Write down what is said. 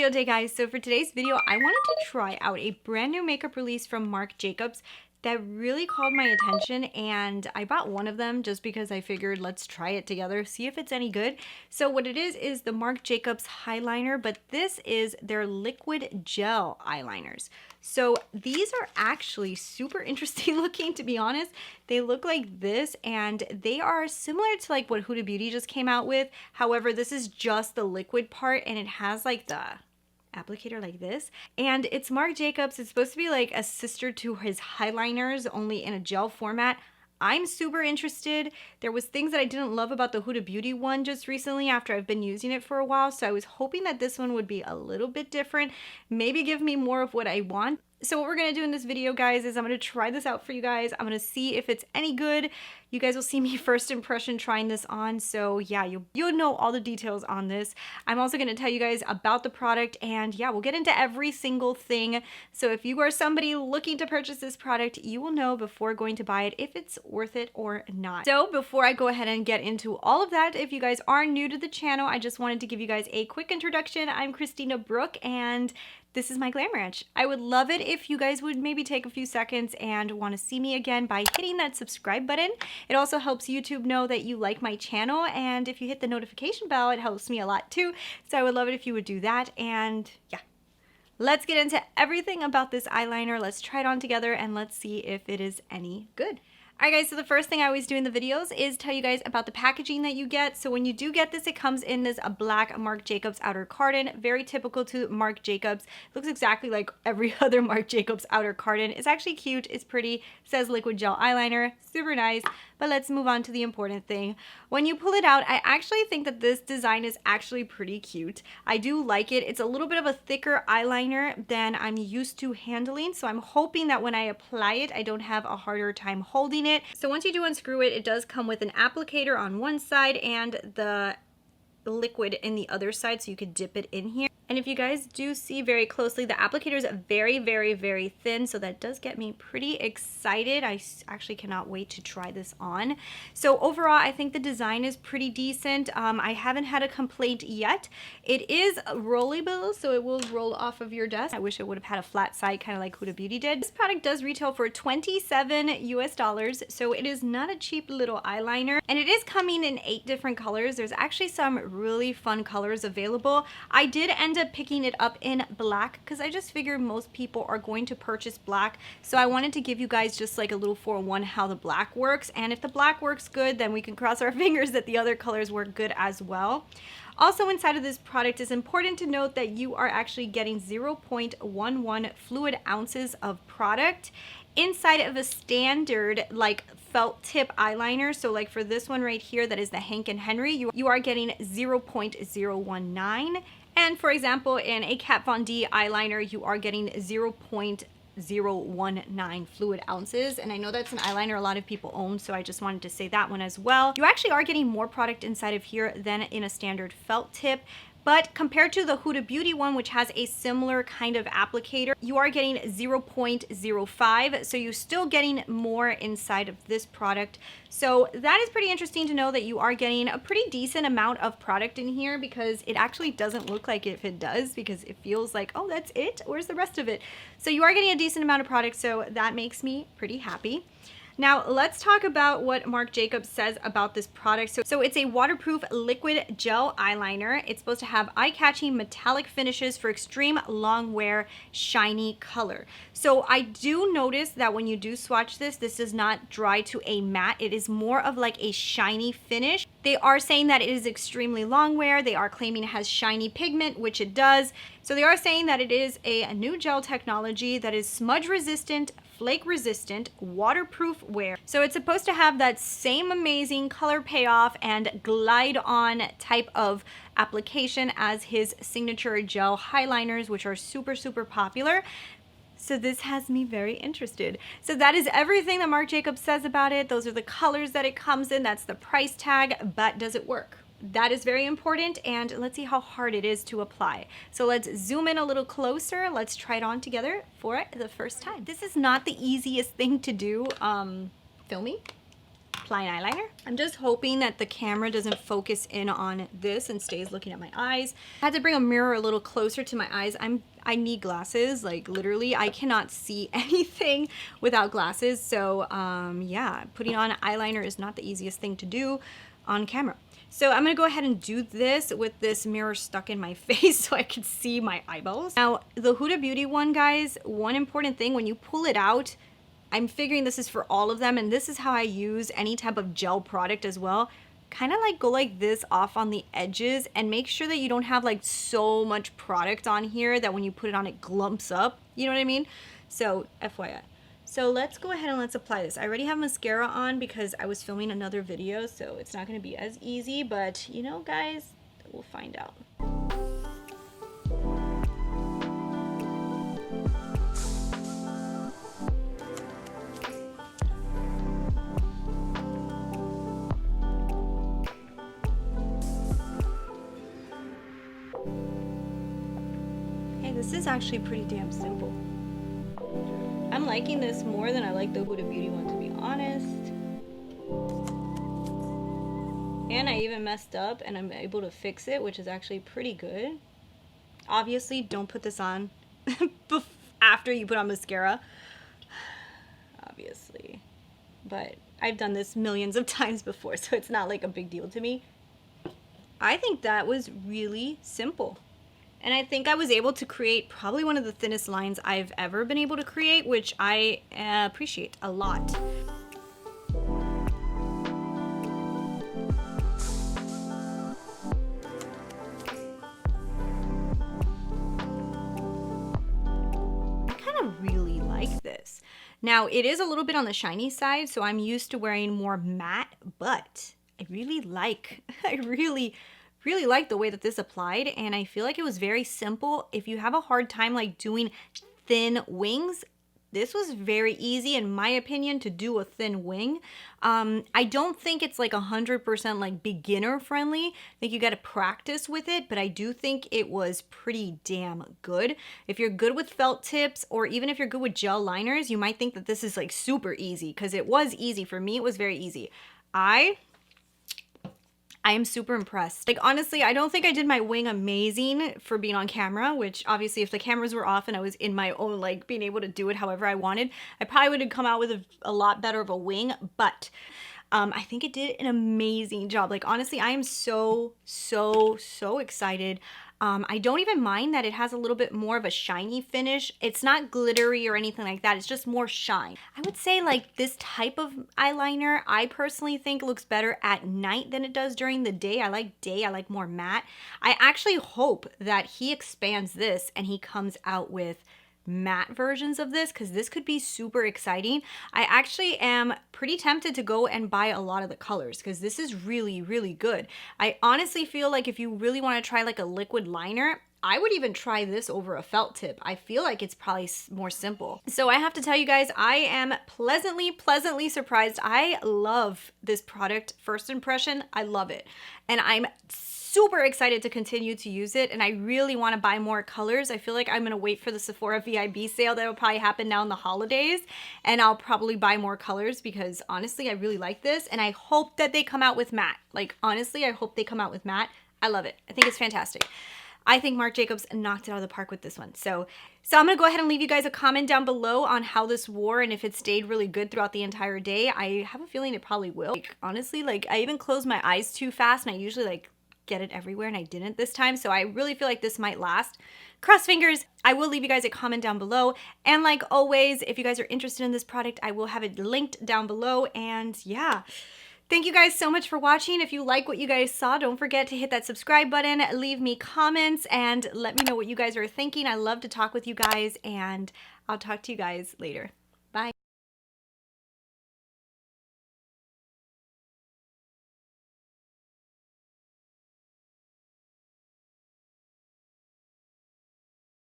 Leo day, guys. So for today's video, I wanted to try out a brand new makeup release from Marc Jacobs that really called my attention, and I bought one of them just because I figured let's try it together, see if it's any good. So what it is the Marc Jacobs Highliner, but this is their liquid gel eyeliners. So these are actually super interesting looking, to be honest. They look like this, and they are similar to like what Huda Beauty just came out with. However, this is just the liquid part, and it has like the applicator like this, and it's Marc Jacobs. It's supposed to be like a sister to his highliners, only in a gel format. I'm super interested. There was things that I didn't love about the Huda Beauty one just recently after I've been using it for a while, so I was hoping that this one would be a little bit different, maybe give me more of what I want. So what we're gonna do in this video, guys, is I'm gonna try this out for you guys. I'm gonna see if it's any good. You guys will see me first impression trying this on, so yeah, you'll know all the details on this. I'm also gonna tell you guys about the product, and yeah, we'll get into every single thing. So if you are somebody looking to purchase this product, you will know before going to buy it if it's worth it or not. So before I go ahead and get into all of that, if you guys are new to the channel, I just wanted to give you guys a quick introduction. I'm Christina Brooke, and this is my Glam Ranch. I would love it if you guys would maybe take a few seconds and want to see me again by hitting that subscribe button. It also helps YouTube know that you like my channel, and if you hit the notification bell, it helps me a lot too. So I would love it if you would do that, and yeah. Let's get into everything about this eyeliner. Let's try it on together and let's see if it is any good. Alright guys, so the first thing I always do in the videos is tell you guys about the packaging that you get. So when you do get this, it comes in this black Marc Jacobs outer carton, very typical to Marc Jacobs. It looks exactly like every other Marc Jacobs outer carton. It's actually cute, it's pretty, it says liquid gel eyeliner, super nice. But let's move on to the important thing. When you pull it out, I actually think that this design is actually pretty cute. I do like it. It's a little bit of a thicker eyeliner than I'm used to handling, so I'm hoping that when I apply it, I don't have a harder time holding it. So once you do unscrew it, it does come with an applicator on one side and the liquid in the other side, so you could dip it in here. And if you guys do see very closely, the applicator is very, very, very thin, so that does get me pretty excited. I actually cannot wait to try this on. So overall, I think the design is pretty decent. I haven't had a complaint yet. It is rollable, so it will roll off of your desk. I wish it would have had a flat side, kind of like Huda Beauty did. This product does retail for $27 US, so it is not a cheap little eyeliner. And it is coming in 8 different colors. There's actually some really fun colors available. I did end up picking it up in black because I just figured most people are going to purchase black, so I wanted to give you guys just like a little 4-in-1 how the black works, and if the black works good, then we can cross our fingers that the other colors work good as well. Also inside of this product, it's important to note that you are actually getting 0.11 fluid ounces of product inside of a standard like felt tip eyeliner. So like for this one right here, that is the Hank and Henry, you are getting 0.019. And for example, in a Kat Von D eyeliner, you are getting 0.019 fluid ounces. And I know that's an eyeliner a lot of people own, so I just wanted to say that one as well. You actually are getting more product inside of here than in a standard felt tip. But compared to the Huda Beauty one, which has a similar kind of applicator, you are getting 0.05, so you're still getting more inside of this product. So that is pretty interesting to know that you are getting a pretty decent amount of product in here, because it actually doesn't look like if it does, because it feels like, oh, that's it? Where's the rest of it? So you are getting a decent amount of product, so that makes me pretty happy. Now let's talk about what Marc Jacobs says about this product. So it's a waterproof liquid gel eyeliner. It's supposed to have eye-catching metallic finishes for extreme long wear, shiny color. So I do notice that when you do swatch this, this does not dry to a matte. It is more of like a shiny finish. They are saying that it is extremely long wear. They are claiming it has shiny pigment, which it does. So they are saying that it is a new gel technology that is smudge resistant, flake resistant, waterproof wear. So it's supposed to have that same amazing color payoff and glide on type of application as his signature gel highliners, which are super, super popular. So this has me very interested. So that is everything that Marc Jacobs says about it. Those are the colors that it comes in. That's the price tag, but does it work? That is very important, and let's see how hard it is to apply. So let's zoom in a little closer. Let's try it on together for the first time. This is not the easiest thing to do, filming, apply an eyeliner. I'm just hoping that the camera doesn't focus in on this and stays looking at my eyes. I had to bring a mirror a little closer to my eyes. I need glasses, like literally I cannot see anything without glasses. So yeah, putting on eyeliner is not the easiest thing to do on camera. So I'm gonna go ahead and do this with this mirror stuck in my face so I can see my eyeballs. Now, the Huda Beauty one, guys, one important thing, when you pull it out, I'm figuring this is for all of them, and this is how I use any type of gel product as well. Kind of like go like this off on the edges and make sure that you don't have like so much product on here that when you put it on it glumps up, you know what I mean? So FYI. So let's go ahead and let's apply this. I already have mascara on because I was filming another video, so it's not going to be as easy, but you know, guys, we'll find out. Hey, this is actually pretty damn simple. I'm liking this more than I like the Huda Beauty one, to be honest. And I even messed up and I'm able to fix it, which is actually pretty good. Obviously, don't put this on after you put on mascara. Obviously. But I've done this millions of times before, so it's not like a big deal to me. I think that was really simple. And I think I was able to create probably one of the thinnest lines I've ever been able to create, which I appreciate a lot. I kind of really like this. Now, it is a little bit on the shiny side, so I'm used to wearing more matte, but I really like, I really like the way that this applied, and I feel like it was very simple. If you have a hard time like doing thin wings, this was very easy in my opinion to do a thin wing. I don't think it's like 100% like beginner friendly. I think you got to practice with it, but I do think it was pretty damn good. If you're good with felt tips, or even if you're good with gel liners, you might think that this is like super easy, because it was easy. For me, it was very easy. I am super impressed. Like, honestly, I don't think I did my wing amazing for being on camera, which obviously if the cameras were off and I was in my own, like, being able to do it however I wanted, I probably would have come out with a lot better of a wing, but I think it did an amazing job. Like, honestly, I am so excited. I don't even mind that it has a little bit more of a shiny finish. It's not glittery or anything like that. It's just more shine. I would say like this type of eyeliner, I personally think looks better at night than it does during the day. I like day, I like more matte. I actually hope that he expands this and he comes out with matte versions of this, because this could be super exciting. I actually am pretty tempted to go and buy a lot of the colors, because this is really good. I honestly feel like if you really want to try like a liquid liner, I would even try this over a felt tip. I feel like it's probably more simple. So I have to tell you guys, I am pleasantly surprised. I love this product. First impression, I love it. And I'm super excited to continue to use it, and I really want to buy more colors. I feel like I'm going to wait for the Sephora VIB sale that will probably happen now in the holidays, and I'll probably buy more colors, because honestly, I really like this, and I hope that they come out with matte. Like, honestly, I hope they come out with matte. I love it. I think it's fantastic. I think Marc Jacobs knocked it out of the park with this one. So I'm going to go ahead and leave you guys a comment down below on how this wore and if it stayed really good throughout the entire day. I have a feeling it probably will. Like, honestly, like, I even closed my eyes too fast, and I usually like get it everywhere, and I didn't this time, so I really feel like this might last. Cross fingers. I will leave you guys a comment down below, and like always, if you guys are interested in this product, I will have it linked down below. And yeah, thank you guys so much for watching. If you like what you guys saw, don't forget to hit that subscribe button, leave me comments, and let me know what you guys are thinking. I love to talk with you guys, and I'll talk to you guys later.